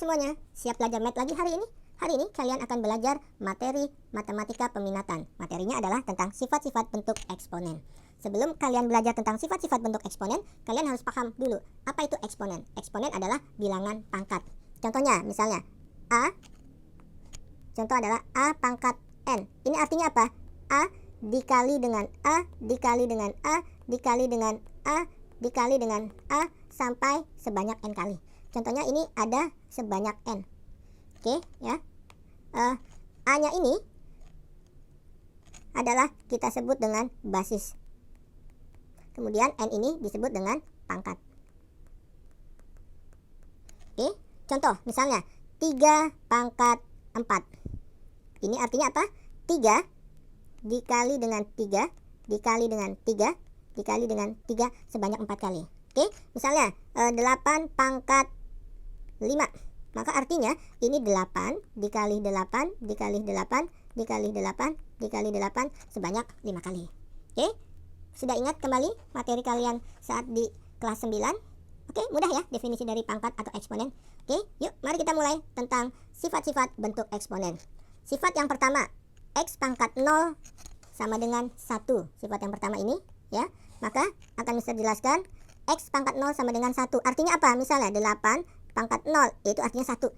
semuanya, siap belajar math lagi hari ini? Hari ini kalian akan belajar materi matematika peminatan. Materinya adalah tentang sifat-sifat bentuk eksponen. Sebelum kalian belajar tentang sifat-sifat bentuk eksponen, kalian harus paham dulu apa itu eksponen. Eksponen adalah bilangan pangkat. Contohnya, misalnya A, contoh adalah A pangkat N. Ini artinya apa? A dikali dengan A, dikali dengan A, dikali dengan A, dikali dengan A, sampai sebanyak N kali. Contohnya ini ada sebanyak N. Oke, ya. A-nya ini adalah kita sebut dengan basis. Kemudian N ini disebut dengan pangkat. Oke, contoh misalnya 3 pangkat 4. Ini artinya apa? 3 dikali dengan 3, dikali dengan 3, dikali dengan 3 sebanyak 4 kali. Oke, misalnya 8 pangkat 5. Maka artinya ini 8 dikali 8, dikali 8, dikali 8, dikali 8 sebanyak 5 kali. Oke, sudah ingat kembali materi kalian saat di kelas 9? Oke, mudah ya definisi dari pangkat atau eksponen. Oke, yuk mari kita mulai tentang sifat-sifat bentuk eksponen. Sifat yang pertama, X pangkat 0 sama dengan 1. Sifat yang pertama ini ya, maka akan bisa dijelaskan X pangkat 0 sama dengan 1. Artinya apa? Misalnya 8 pangkat 0 itu artinya 1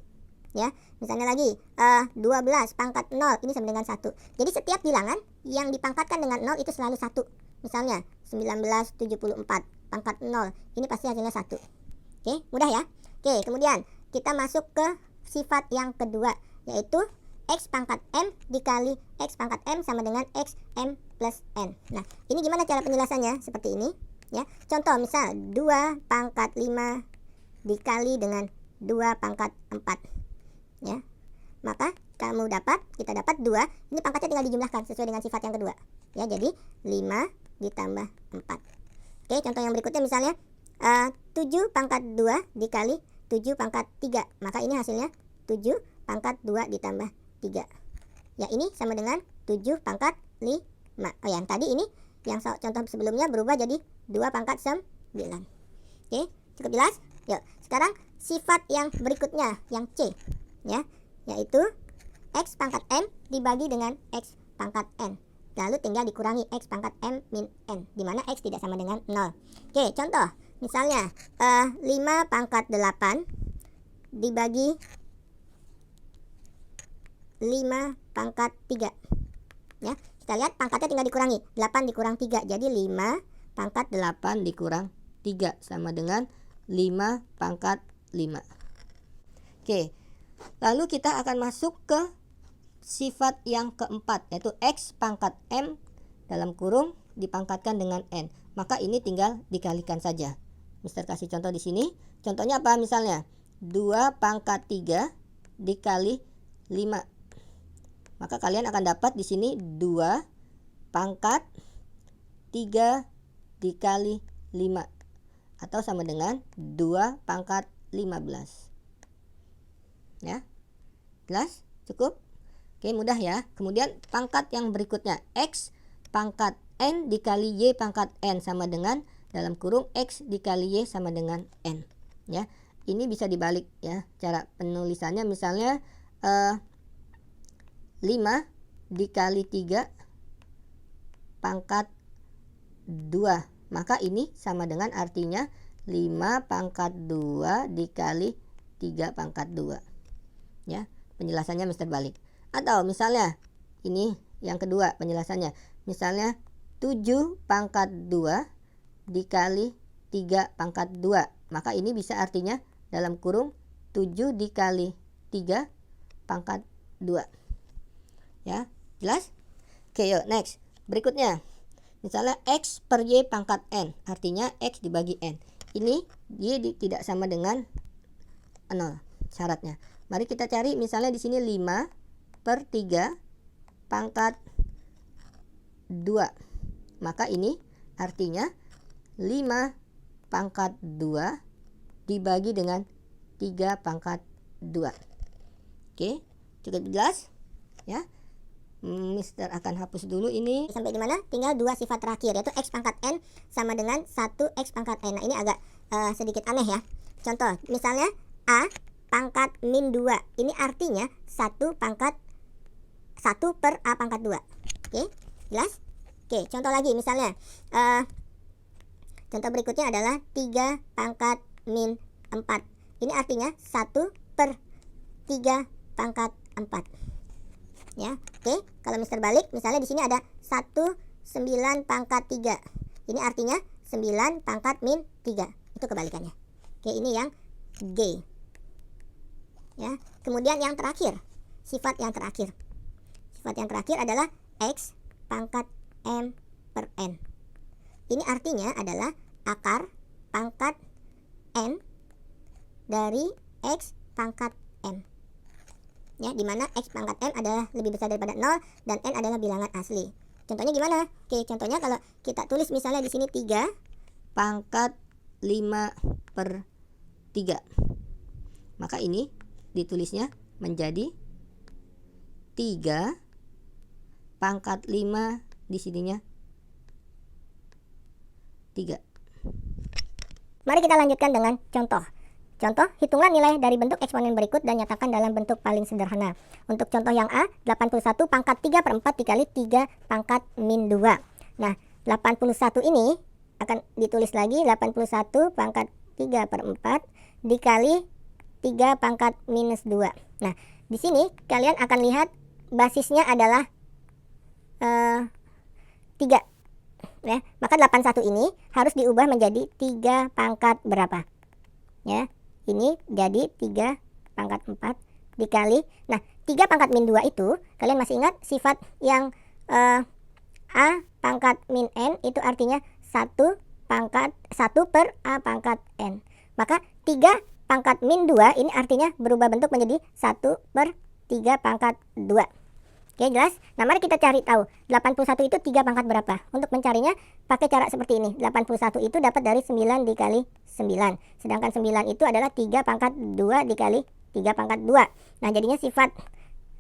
ya. Misalnya lagi 12 pangkat 0 ini sama dengan 1. Jadi setiap bilangan yang dipangkatkan dengan 0 itu selalu 1. Misalnya 1974 pangkat 0 ini pasti hasilnya 1. Oke, mudah ya. Oke, kemudian kita masuk ke sifat yang kedua, yaitu X pangkat M dikali X pangkat M sama dengan X M plus N. Nah, ini gimana cara penjelasannya? Seperti ini ya. Contoh misal 2 pangkat 5 dikali dengan 2 pangkat 4 ya. Maka kita dapat 2. Ini pangkatnya tinggal dijumlahkan sesuai dengan sifat yang kedua ya. Jadi 5 ditambah 4. Oke, contoh yang berikutnya misalnya 7 pangkat 2 dikali 7 pangkat 3. Maka ini hasilnya 7 pangkat 2 ditambah 3 ya. Ini sama dengan 7 pangkat 5. Oh yang tadi ini yang contoh sebelumnya berubah jadi 2 pangkat 9. Oke, cukup jelas? Yuk, sekarang sifat yang berikutnya, yang C ya, yaitu X pangkat M dibagi dengan X pangkat N. Lalu tinggal dikurangi X pangkat M min N, dimana X tidak sama dengan 0. Oke, contoh misalnya 5 pangkat 8 dibagi 5 pangkat 3 ya. Kita lihat pangkatnya tinggal dikurangi 8 dikurang 3, jadi 5 pangkat 8 dikurang 3 sama dengan 5 pangkat 5. Oke, lalu kita akan masuk ke sifat yang keempat, yaitu X pangkat M dalam kurung dipangkatkan dengan N. Maka ini tinggal dikalikan saja. Mister kasih contoh di sini. Contohnya apa? Misalnya 2 pangkat 3 dikali 5. Maka kalian akan dapat di sini 2 pangkat 3 dikali 5 atau sama dengan 2 pangkat 15 ya. Jelas? Cukup? Oke, mudah ya. Kemudian pangkat yang berikutnya, X pangkat N dikali Y pangkat N sama dengan dalam kurung X dikali Y sama dengan N ya. Ini bisa dibalik ya cara penulisannya. Misalnya 5 dikali 3 pangkat 2. Maka ini sama dengan artinya 5 pangkat 2 dikali 3 pangkat 2 ya. Penjelasannya Mister balik. Atau misalnya ini yang kedua penjelasannya. Misalnya 7 pangkat 2 dikali 3 pangkat 2. Maka ini bisa artinya dalam kurung 7 dikali 3 pangkat 2 ya. Jelas? Oke, yuk next. Berikutnya misalnya X per Y pangkat N, artinya X dibagi N. Ini Y tidak sama dengan 0 syaratnya. Mari kita cari misalnya di sini 5 per 3 pangkat 2. Maka ini artinya 5 pangkat 2 dibagi dengan 3 pangkat 2. Oke, cukup jelas ya. Mister akan hapus dulu ini. Sampai di mana? Tinggal 2 sifat terakhir, yaitu X pangkat N sama dengan 1 X pangkat N. Nah, ini agak sedikit aneh ya. Contoh, misalnya A pangkat min 2. Ini artinya 1 pangkat 1 per A pangkat 2. Oke, jelas? Oke, contoh lagi misalnya. Contoh berikutnya adalah 3 pangkat min 4. Ini artinya 1 per 3 pangkat 4. Ya, oke. Kalau mister balik, misalnya di sini ada 9 pangkat 3. Ini artinya 9 pangkat min 3. Itu kebalikannya. Oke, ini yang G. Ya, kemudian yang terakhir, sifat yang terakhir. Sifat yang terakhir adalah X pangkat M per N. Ini artinya adalah akar pangkat N dari X pangkat M. Ya, di mana X pangkat M adalah lebih besar daripada 0 dan N adalah bilangan asli. Contohnya gimana? Oke, contohnya kalau kita tulis misalnya di sini 3 pangkat 5 per 3. Maka ini ditulisnya menjadi 3 pangkat 5, di sininya 3. Mari kita lanjutkan dengan contoh. Contoh, hitungan nilai dari bentuk eksponen berikut dan nyatakan dalam bentuk paling sederhana. Untuk contoh yang A, 81 pangkat 3 per 4 dikali 3 pangkat min 2. Nah, 81 ini akan ditulis lagi 81 pangkat 3 per 4 dikali 3 pangkat minus 2. Nah, di sini kalian akan lihat basisnya adalah 3. Ya, maka 81 ini harus diubah menjadi 3 pangkat berapa? Ya, ini jadi 3 pangkat 4 dikali. Nah, 3 pangkat min 2 itu, kalian masih ingat sifat yang A pangkat min N itu artinya 1 per A pangkat N. Maka 3 pangkat min 2 ini artinya berubah bentuk menjadi 1 per 3 pangkat 2. Oke, jelas? Nah, mari kita cari tahu 81 itu 3 pangkat berapa. Untuk mencarinya pakai cara seperti ini. 81 itu dapat dari 9 dikali 9. Sedangkan 9 itu adalah 3 pangkat 2 dikali 3 pangkat 2. Nah, jadinya sifat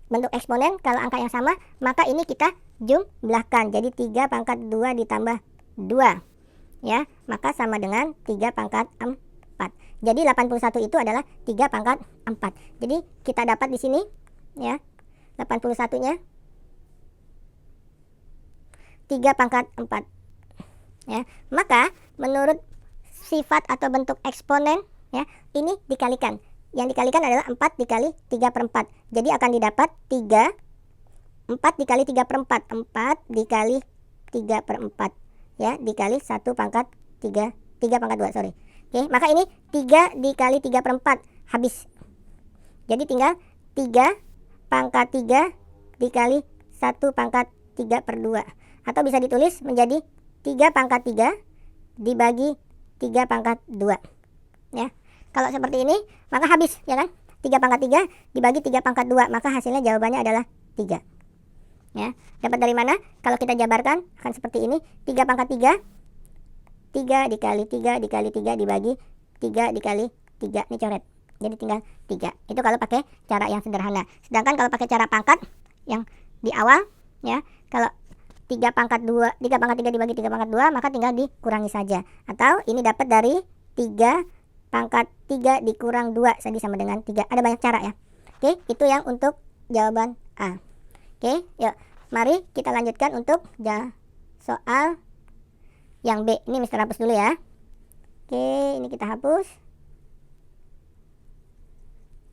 bentuk eksponen kalau angka yang sama, maka ini kita jumlahkan. Jadi 3 pangkat 2 ditambah 2. Ya, maka sama dengan 3 pangkat 4. Jadi 81 itu adalah 3 pangkat 4. Jadi kita dapat di sini ya 81-nya 3 pangkat 4. Ya, maka menurut sifat atau bentuk eksponen ya, ini dikalikan. Yang dikalikan adalah 4 dikali 3 per 4. Jadi akan didapat 4 dikali 3 per 4. 4 dikali 3 per 4 ya, dikali 1 pangkat 3 pangkat 2, sorry. Oke, maka ini 3 dikali 3 per 4 habis. Jadi tinggal 3 pangkat 3 dikali 1 pangkat 3 per 2. Atau bisa ditulis menjadi 3 pangkat 3 dibagi 3 pangkat 2. Ya. Kalau seperti ini, maka habis, ya kan? 3 pangkat 3 dibagi 3 pangkat 2, maka hasilnya jawabannya adalah 3. Ya. Dapat dari mana? Kalau kita jabarkan akan seperti ini. 3 pangkat 3 dikali 3 dikali 3 dibagi 3 dikali 3. Ini coret. Jadi tinggal 3. Itu kalau pakai cara yang sederhana. Sedangkan kalau pakai cara pangkat yang di awal ya, kalau 3 pangkat 3 dibagi 3 pangkat 2, maka tinggal dikurangi saja. Atau ini dapat dari 3 pangkat 3 dikurang 2 jadi sama dengan 3. Ada banyak cara ya. Oke, itu yang untuk jawaban A. Oke, yuk mari kita lanjutkan untuk soal yang B. Ini Mister hapus dulu ya. Oke, ini kita hapus.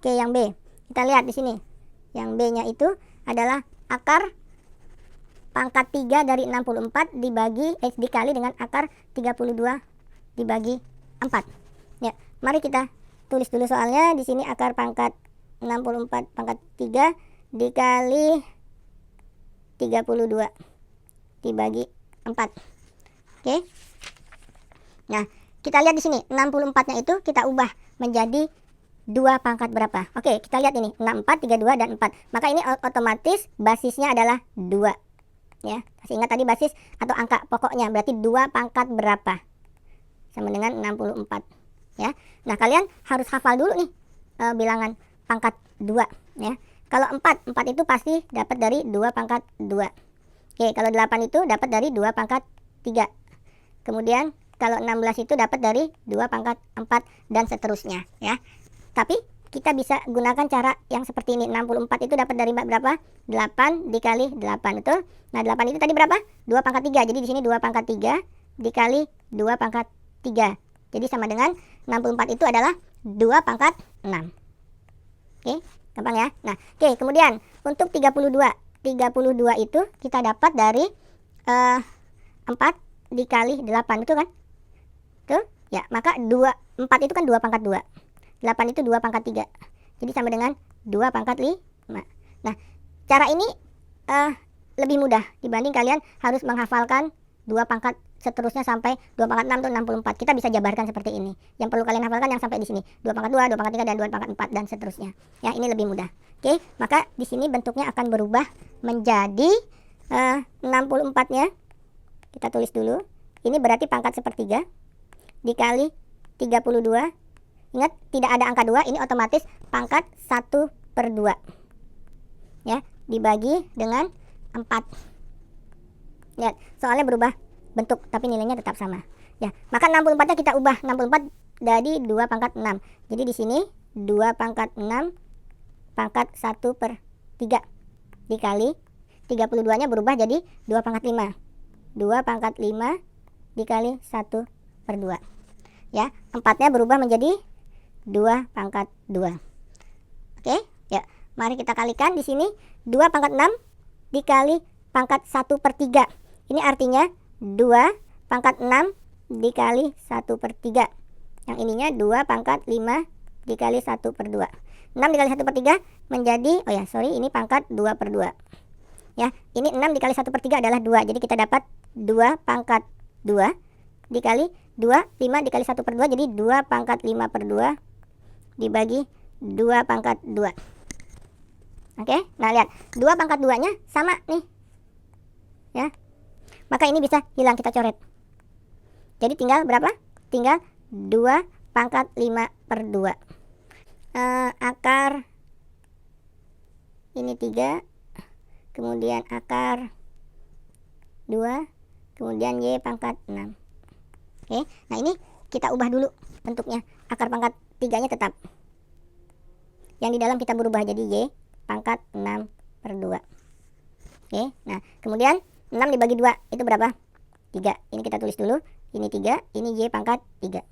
Oke, yang B. Kita lihat di sini. Yang B-nya itu adalah akar pangkat 3 dari 64 dikali dengan akar 32 dibagi 4. Ya, mari kita tulis dulu soalnya. Di sini akar pangkat 64 pangkat 3 dikali 32 dibagi 4. Oke. Nah, kita lihat di sini 64-nya itu kita ubah menjadi 2 pangkat berapa? Oke, kita lihat ini 64, 32 dan 4. Maka ini otomatis basisnya adalah 2. Ya, masih ingat tadi basis atau angka pokoknya, berarti 2 pangkat berapa? Sama dengan 64. Ya. Nah, kalian harus hafal dulu nih bilangan pangkat 2 ya. Kalau 4 itu pasti dapat dari 2 pangkat 2. Oke, kalau 8 itu dapat dari 2 pangkat 3. Kemudian kalau 16 itu dapat dari 2 pangkat 4 dan seterusnya ya. Tapi kita bisa gunakan cara yang seperti ini. 64 itu dapat dari berapa? 8 dikali 8, betul? Nah, 8 itu tadi berapa? 2 pangkat 3. Jadi di sini 2 pangkat 3 dikali 2 pangkat 3. Jadi sama dengan 64 itu adalah 2 pangkat 6. Oke, gampang ya. Nah, oke, kemudian untuk 32. 32 itu kita dapat dari 4 dikali 8, betul kan? Tuh, ya, maka 4 itu kan 2 pangkat 2. 8 itu 2 pangkat 3. Jadi sama dengan 2 pangkat 5. Nah, cara ini lebih mudah dibanding kalian harus menghafalkan 2 pangkat seterusnya sampai 2 pangkat 6 itu 64. Kita bisa jabarkan seperti ini. Yang perlu kalian hafalkan yang sampai di sini. 2 pangkat 2, 2 pangkat 3, dan 2 pangkat 4, dan seterusnya. Ya, ini lebih mudah. Oke, maka di sini bentuknya akan berubah menjadi 64-nya. Kita tulis dulu. Ini berarti pangkat sepertiga dikali 32. Ingat, tidak ada angka 2, ini otomatis pangkat 1/2. Ya, dibagi dengan 4. Lihat, soalnya berubah bentuk, tapi nilainya tetap sama. Ya, maka 64-nya kita ubah. 64 jadi 2 pangkat 6. Jadi di sini 2 pangkat 6 pangkat 1/3 dikali 32-nya berubah jadi 2 pangkat 5. 2 pangkat 5 dikali 1/2. Ya, 4-nya berubah menjadi 2 pangkat 2. Oke, ya. Mari kita kalikan di sini 2 pangkat 6 dikali pangkat 1/3. Ini artinya 2 pangkat 6 dikali 1/3. Yang ininya 2 pangkat 5 dikali 1/2. 6 dikali 1/3 menjadi, ini pangkat 2/2. Ya, ini 6 dikali 1/3 adalah 2. Jadi kita dapat 2 pangkat 2 dikali 2, 5 dikali 1/2 jadi 2 pangkat 5/2 dibagi 2 pangkat 2. Oke, nah lihat, 2 pangkat 2-nya sama nih. Ya. Maka ini bisa hilang, kita coret. Jadi tinggal berapa? Tinggal 2 pangkat 5/2. Akar ini 3, kemudian akar 2, kemudian Y pangkat 6. Oke, nah ini kita ubah dulu bentuknya. Akar pangkat 3-nya tetap. Yang di dalam kita berubah jadi Y pangkat 6/2. Oke, nah kemudian 6 dibagi 2 itu berapa? 3. Ini kita tulis dulu. Ini 3, ini Y pangkat 3.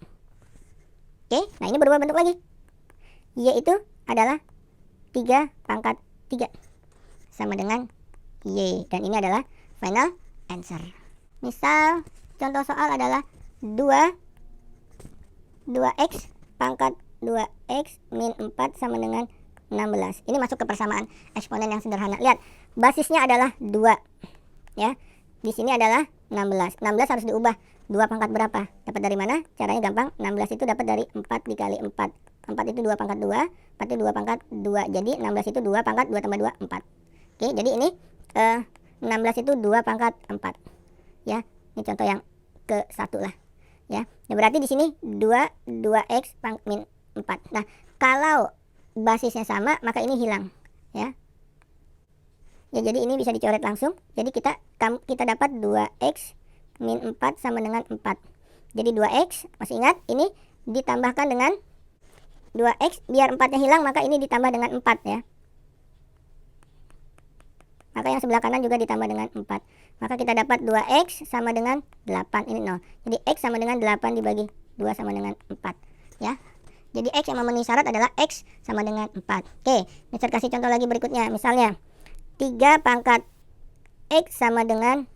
Oke, nah ini berubah bentuk lagi. Y itu adalah 3 pangkat 3. Sama dengan Y. Dan ini adalah final answer. Misal contoh soal adalah 2x pangkat 2x min 4 sama dengan 16. Ini masuk ke persamaan eksponen yang sederhana. Lihat, basisnya adalah 2. Ya, di sini adalah 16. 16 harus diubah 2 pangkat berapa? Dapat dari mana? Caranya gampang. 16 itu dapat dari 4 dikali 4. 4 itu 2 pangkat 2, 4 itu 2 pangkat 2. Jadi 16 itu 2 pangkat 2 tambah 2, 4. Oke, jadi ini 16 itu 2 pangkat 4. Ya, ini contoh yang ke-1 lah. Ya, berarti di sini 2x min 4. Nah, kalau basisnya sama, maka ini hilang. Ya. Ya, jadi ini bisa dicoret langsung. Jadi kita dapat 2x min 4 sama dengan 4. Jadi 2x, masih ingat, ini ditambahkan dengan 2x, biar 4-nya hilang, maka ini ditambah dengan 4 ya. Maka yang sebelah kanan juga ditambah dengan 4. Maka kita dapat 2x sama dengan 8, ini 0. Jadi x sama dengan 8 dibagi 2 sama dengan 4 ya. Jadi x yang memenuhi syarat adalah x sama dengan 4. Oke, Mister kasih contoh lagi berikutnya. Misalnya 3 pangkat x sama dengan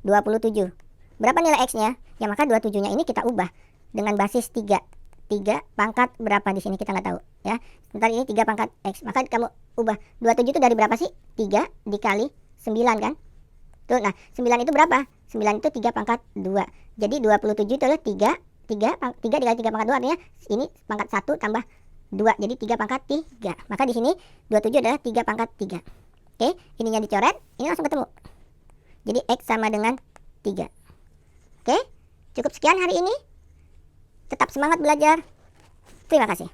27. Berapa nilai x-nya? Ya, maka 27-nya ini kita ubah dengan basis 3. 3 pangkat berapa di sini kita nggak tahu ya. Sebentar, ini 3 pangkat x. Maka kamu ubah 27 itu dari berapa sih? 3 dikali 9 kan? Tuh, nah 9 itu berapa? 9 itu 3 pangkat 2. Jadi 27 itu adalah 3 dikali 3 pangkat 2, artinya ini pangkat 1 tambah 2. Jadi 3 pangkat 3. Maka di sini 27 adalah 3 pangkat 3. Oke, ininya dicoret, ini langsung ketemu. Jadi x sama dengan 3. Oke, cukup sekian hari ini. Tetap semangat belajar. Terima kasih.